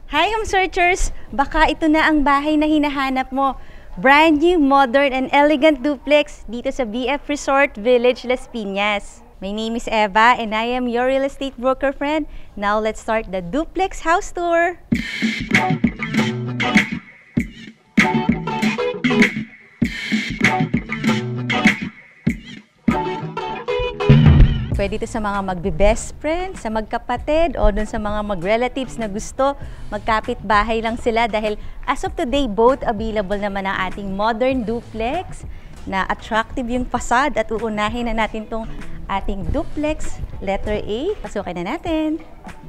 Hi home searchers! Baka ito na ang bahay na hinahanap mo. Brand new, modern and elegant duplex dito sa BF Resort Village, Las Piñas. My name is Eva and I am your real estate broker friend. Now let's start the duplex house tour. Pwede ito sa mga magbe-best friend, sa magkapatid, o dun sa mga mag-relatives na gusto magkapit bahay lang sila dahil as of today, both available naman ang ating modern duplex na attractive yung facade at uunahin na natin tong ating duplex letter A. Pasukin na natin.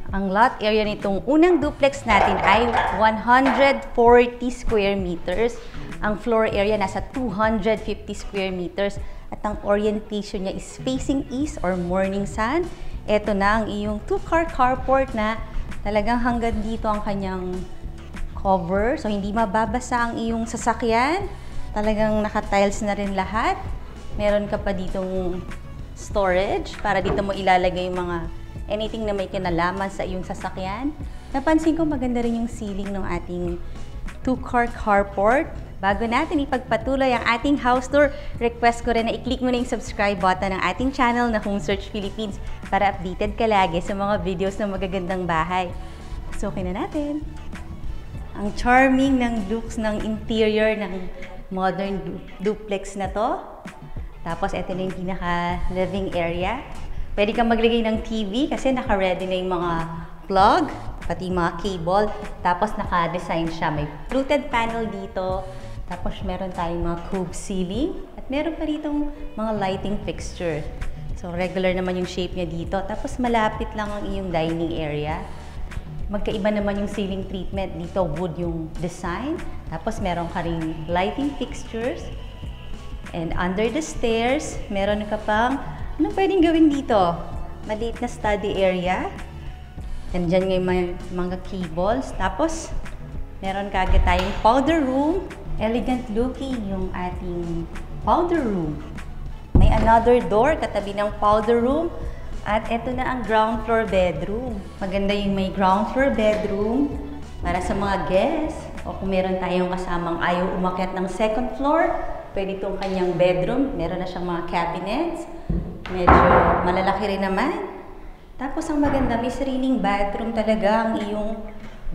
Ang lot area nitong unang duplex natin ay 140 square meters. Ang floor area nasa 250 square meters. At ang orientation niya is facing east or morning sun. Ito na ang iyong two-car carport na talagang hanggang dito ang kanyang cover. So, hindi mababasa ang iyong sasakyan. Talagang naka-tiles na rin lahat. Meron ka pa ditong storage para dito mo ilalagay yung mga anything na may kinalaman sa iyong sasakyan. Napansin ko maganda rin yung ceiling ng ating two-car carport. Bago natin ipagpatuloy ang ating house tour, request ko rin na i-click mo na yung subscribe button ng ating channel na Home Search Philippines para updated ka lagi sa mga videos ng magagandang bahay. Pasukin na natin. Ang charming ng looks ng interior ng modern duplex na to. Tapos ito na yung pinaka-living area. Pwede kang maglagay ng TV kasi naka-ready na yung mga plug, pati mga cable. Tapos naka-design siya. May fluted panel dito. Tapos meron tayong mga cube ceiling. At meron pa ritong mga lighting fixture. So regular naman yung shape niya dito. Tapos malapit lang ang iyong dining area. Magkaiba naman yung ceiling treatment. Dito wood yung design. Tapos meron ka ring lighting fixtures. And under the stairs, meron ka pang anong pwedeng gawin dito? Maliit na study area. And dyan may mga cables. Tapos, meron kagad tayong powder room. Elegant looking yung ating powder room. May another door katabi ng powder room. At ito na ang ground floor bedroom. Maganda yung may ground floor bedroom para sa mga guests. O kung meron tayong kasamang ayaw umakyat ng second floor, pwede itong kanyang bedroom. Meron na siyang mga cabinets. Medyo malalaki rin naman. Tapos ang maganda, may sariling bathroom talaga ang iyong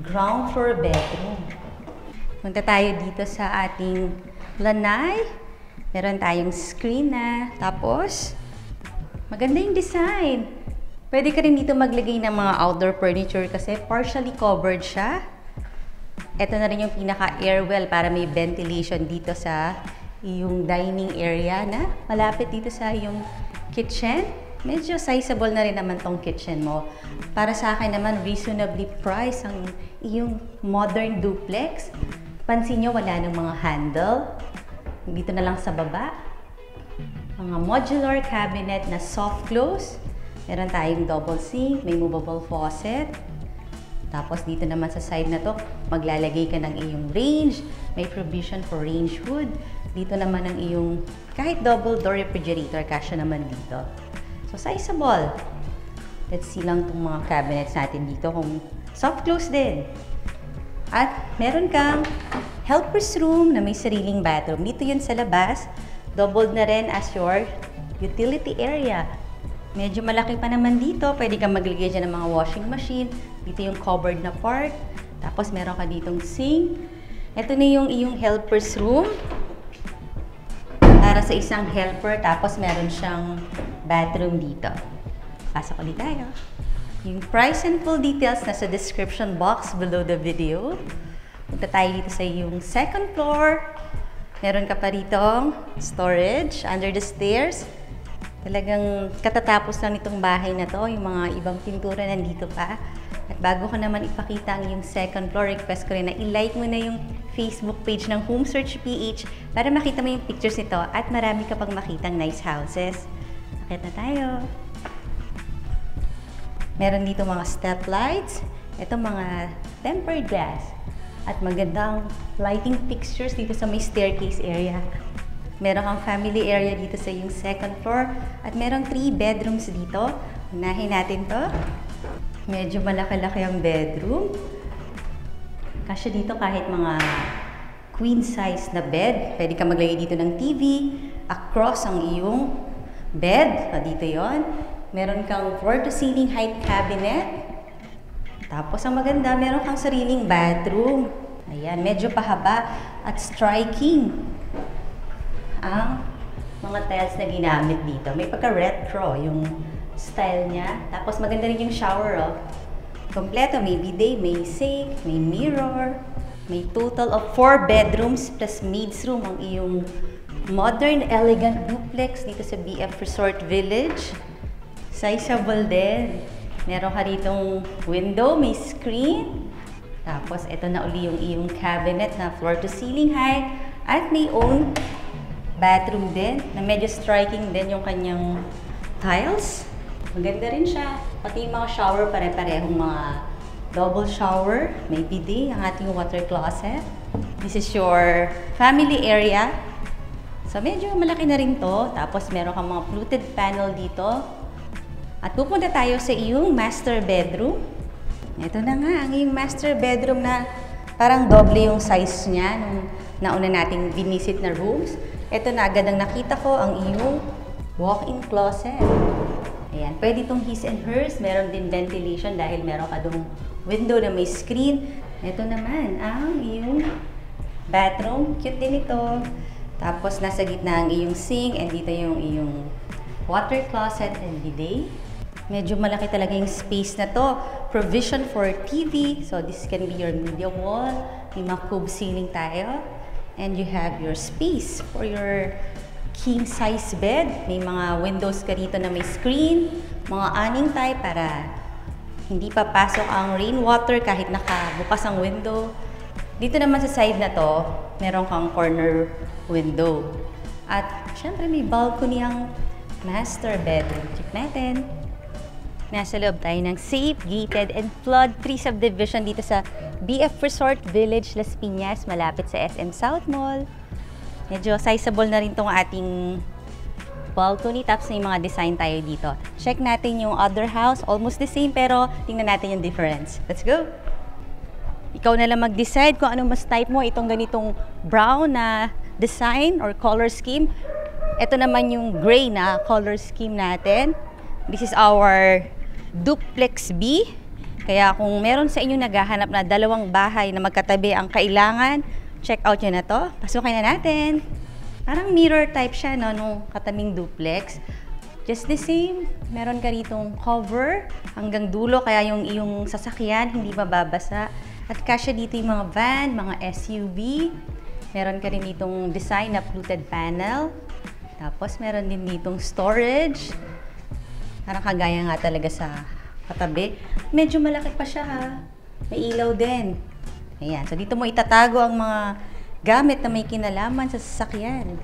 ground floor bedroom. Punta tayo dito sa ating lanay. Meron tayong screen na. Tapos, maganda yung design. Pwede ka rin dito maglagay ng mga outdoor furniture kasi partially covered siya. Ito na rin yung pinaka-airwell para may ventilation dito sa iyong dining area na malapit dito sa iyong kitchen. Medyo sizable na rin naman tong kitchen mo. Para sa akin naman, reasonably priced ang iyong modern duplex. Pansin nyo, wala ng mga handle. Dito na lang sa baba. Mga modular cabinet na soft close. Meron tayong double sink, may movable faucet. Tapos dito naman sa side na to, maglalagay ka ng iyong range. May provision for range hood. Dito naman ang iyong kahit double door refrigerator, kasya naman dito. So, sizable. Let's see lang itong mga cabinets natin dito kung soft close din. At meron kang helper's room na may sariling bathroom. Dito yun sa labas. Doubled na rin as your utility area. Medyo malaki pa naman dito. Pwede kang maglagay dyan ng mga washing machine. Dito yung covered na part. Tapos meron ka ditong sink. Ito na yung iyong helper's room. Para sa isang helper, tapos meron siyang bathroom dito. Pasok ulit tayo. Yung price and full details nasa description box below the video. Punta tayo dito sa yung second floor. Meron ka pa ritong storage under the stairs. Talagang katatapos lang nitong bahay na to. Yung mga ibang pintura nandito pa. At bago ko naman ipakita ang yung second floor, request ko rin na i-like mo na yung Facebook page ng Home Search PH para makita mo yung pictures nito at marami ka pang makitang nice houses. Akit na tayo. Meron dito mga step lights. Ito mga tempered glass. At magandang lighting fixtures dito sa may staircase area. Meron kang family area dito sa yung second floor. At merong 3 bedrooms dito. Unahin natin to. Medyo malaki-laki ang bedroom. Kasya dito kahit mga queen size na bed. Pwede ka maglagay dito ng TV across ang iyong bed. O, dito yon. Meron kang floor to ceiling height cabinet. Tapos ang maganda, meron kang sariling bathroom. Ayan, medyo pahaba at striking ang mga tiles na ginamit dito. May pagka-retro yung style niya. Tapos maganda rin yung shower, oh. Kompleto, may bidet, may sink, may mirror. May total of 4 bedrooms plus maid's room ang iyong modern, elegant duplex dito sa BF Resort Village. Sizable din. Meron ka ditong window, may screen. Tapos ito na uli yung iyong cabinet na floor to ceiling height. At may own bathroom din na medyo striking din yung kanyang tiles. Maganda rin siya. Pati yung mga shower, pare-parehong mga double shower. May bidet, ang ating water closet. This is your family area. So medyo malaki na rin to. Tapos meron kang mga fluted panel dito. At pupunta tayo sa iyong master bedroom. Ito na nga, ang iyong master bedroom na parang doble yung size niya nung nauna nating binisit na rooms. Ito na agad ang nakita ko, ang iyong walk-in closet. Ayan, pwede itong his and hers. Meron din ventilation dahil meron ka dong window na may screen. Ito naman, ang iyong bathroom. Cute din ito. Tapos nasa gitna ang iyong sink and dito yung iyong water closet and bidet. Medyo malaki talaga yung space na to. Provision for TV. So this can be your media wall. May mga cube ceiling tayo. And you have your space for your king size bed. May mga windows ka dito na may screen. Mga awning type para hindi papasok ang rainwater kahit nakabukas ang window. Dito naman sa side na to, meron kang corner window. At syempre may balcony ang master bedroom. Check natin. Nasa loob tayo ng safe, gated, and flood-free subdivision dito sa BF Resort Village, Las Piñas, malapit sa SM South Mall. Medyo sizable na rin tong ating balcony, tapos may mga design tayo dito. Check natin yung other house, almost the same, pero tingnan natin yung difference. Let's go! Ikaw na lang mag-decide kung anong mas type mo, itong ganitong brown na design or color scheme. Ito naman yung gray na color scheme natin. This is our Duplex B. Kaya kung meron sa inyo naghahanap na dalawang bahay na magkatabi ang kailangan, check out nyo na to. Pasukin na natin. Parang mirror type siya, no, nung katabing duplex. Just the same, meron ka ritong cover hanggang dulo, kaya yung iyong sasakyan hindi mababasa. At kasya dito yung mga van, mga SUV. Meron ka rin ditong design na fluted panel. Tapos meron din ditong storage. Parang kagaya nga talaga sa katabi. Medyo malaki pa siya, ha. May ilaw din. Ayan. So dito mo itatago ang mga gamit na may kinalaman sa sasakyan.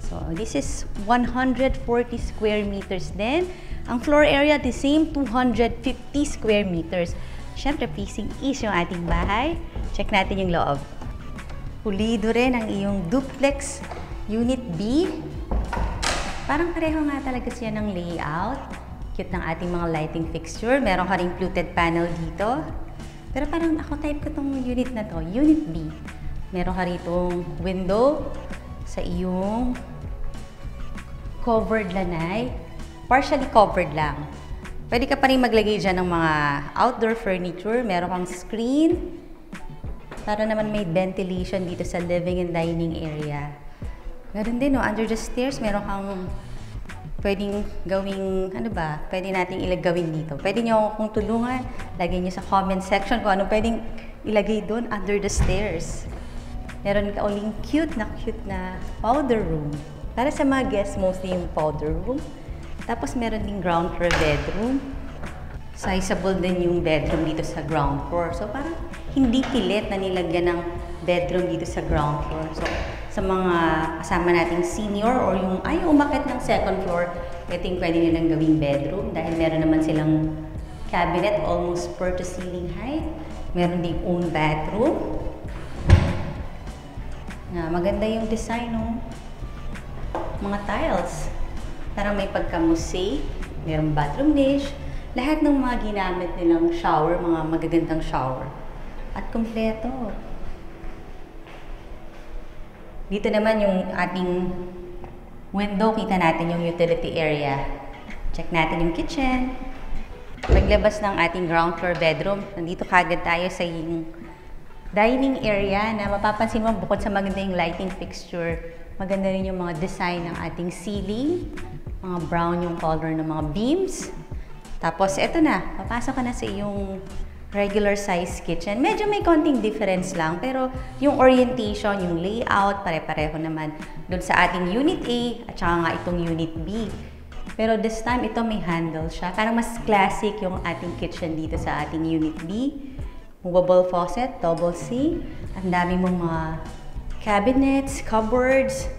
So this is 140 square meters din. Ang floor area, the same, 250 square meters. Siyempre, facing east yung ating bahay. Check natin yung loob. Pulido rin ang iyong duplex unit B. Parang pareho nga talaga siya ng layout. Cute ng ating mga lighting fixture. Meron ka ring fluted panel dito. Pero parang ako type ko tong unit na to, Unit B. Meron ka ritong window sa iyong covered lanay. Partially covered lang. Pwede ka pa rin maglagay dyan ng mga outdoor furniture. Meron kang screen. Para naman may ventilation dito sa living and dining area. Meron din, no, under the stairs, meron kang pwedeng gawing, ano ba, pwede nating ilagawin dito. Pwede nyo akong tulungan, lagay nyo sa comment section kung ano pwedeng ilagay doon under the stairs. Meron ka uling cute na powder room. Para sa mga guests, mostly yung powder room. Tapos meron din ground floor bedroom. Sizable din yung bedroom dito sa ground floor. So parang hindi pilit na nilagyan ng bedroom dito sa ground floor. So sa mga kasama nating senior or yung ayaw umakit ng second floor, ito yung pwede nilang gawing bedroom dahil meron naman silang cabinet almost floor to ceiling height. Meron ding own bathroom. Maganda yung design, no? Mga tiles. Parang may pagka-mosaic. Merong bathroom niche. Lahat ng mga ginamit nilang shower, mga magagandang shower. at kumpleto. Dito naman yung ating window, kita natin yung utility area. Check natin yung kitchen. Paglabas ng ating ground floor bedroom, nandito kagad tayo sa yung dining area na mapapansin mo bukod sa maganda yung lighting fixture, maganda rin yung mga design ng ating ceiling. Mga brown yung color ng mga beams. Tapos eto na, papasok ka na sa iyong regular size kitchen. Medyo may konting difference lang, pero yung orientation, yung layout, pare-pareho naman doon sa ating Unit A at saka nga itong Unit B. Pero this time, ito may handle siya. Parang mas classic yung ating kitchen dito sa ating Unit B. Movable faucet, double sink. Ang dami mong mga cabinets, cupboards.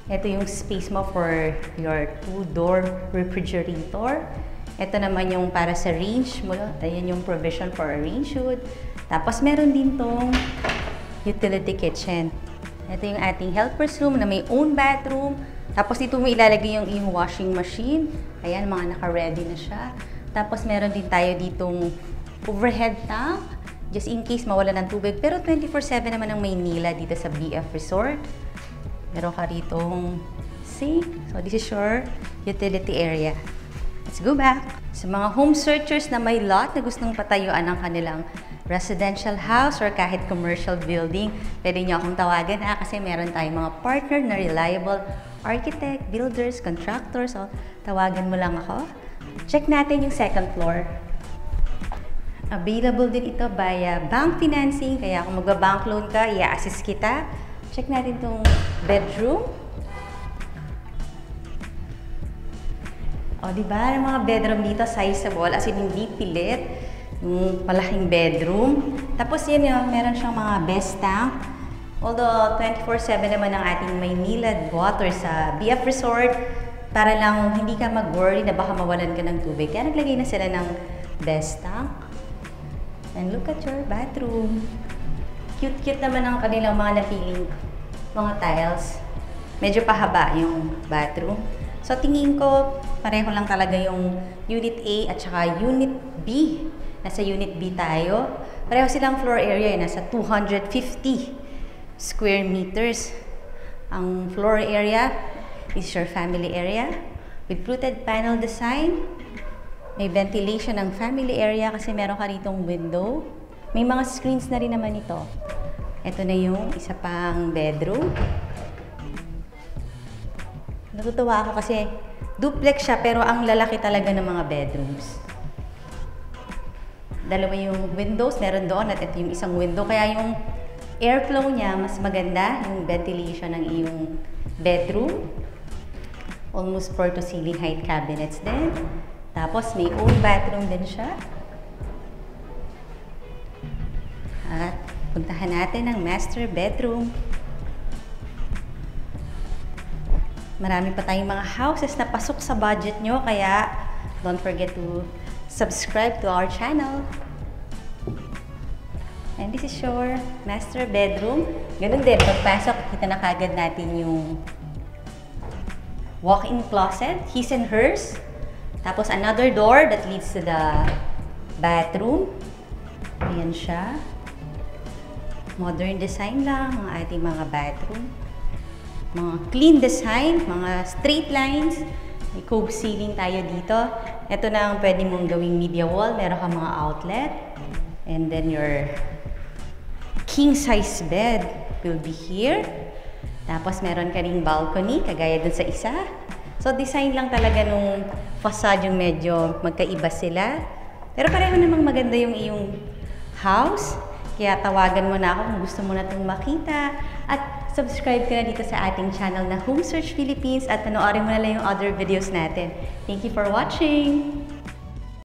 Ito yung space mo for your 2-door refrigerator. Ito naman yung para sa range mo. Ayan yung provision for a range hood. Tapos meron din tong utility kitchen. Ito yung ating helper's room na may own bathroom. Tapos dito mo ilalagay yung washing machine. Ayan, mga naka-ready na siya. Tapos meron din tayo ditong overhead tank. Just in case mawala ng tubig. Pero 24/7 naman ang Maynila dito sa BF Resort. Meron ka ritong sink. So this is your utility area. Let's go back. Sa mga home searchers na may lot na gustong patayuan ng kanilang residential house or kahit commercial building, pwede nyo akong tawagan kasi meron tayong mga partner na reliable architect, builders, contractors. So, tawagan mo lang ako. Check natin yung second floor. Available din ito via bank financing. Kaya kung magba-bank loan ka, i-assist kita. Check natin itong bedroom. O, diba? Yung mga bedroom dito, sizable, as in hindi pilit. Yung malaking bedroom. Tapos yun yun, meron siyang mga best tank. Although, 24/7 naman ang ating Maynila water sa BF Resort, para lang hindi ka mag-worry na baka mawalan ka ng tubig. Kaya naglagay na sila ng best tank. And look at your bathroom. Cute-cute naman ang kanilang mga napiling mga tiles. Medyo pahaba yung bathroom. So, tingin ko, pareho lang talaga yung Unit A at saka Unit B. Nasa Unit B tayo. Pareho silang floor area, nasa 250 square meters. Ang floor area is your family area with fluted panel design. May ventilation ng family area kasi meron ka ritong window. May mga screens na rin naman ito. Ito na yung isa pang bedroom. Natutuwa ako kasi duplex siya pero ang lalaki talaga ng mga bedrooms. Dalawa yung windows, meron doon at ito yung isang window. Kaya yung airflow niya mas maganda, yung ventilation ng iyong bedroom. Almost floor to ceiling height cabinets din. Tapos may own bathroom din siya. At puntahan natin ang master bedroom. Marami pa tayong mga houses na pasok sa budget nyo, kaya don't forget to subscribe to our channel. And this is your master bedroom. Ganun din, pagpasok, kita na kagad natin yung walk-in closet, his and hers. Tapos another door that leads to the bathroom. Ayan siya. Modern design lang ang ating mga bathroom. Mga clean design, mga straight lines. May cove ceiling tayo dito. Ito na ang pwede mong gawing media wall. Meron ka mga outlet. And then your king size bed will be here. Tapos meron ka ring balcony, kagaya dun sa isa. So design lang talaga nung facade yung medyo magkaiba sila. Pero pareho namang maganda yung iyong house. Kaya tawagan mo na ako kung gusto mo na itong makita. At subscribe ka na dito sa ating channel na Home Search Philippines at panoorin mo na lang yung other videos natin. Thank you for watching!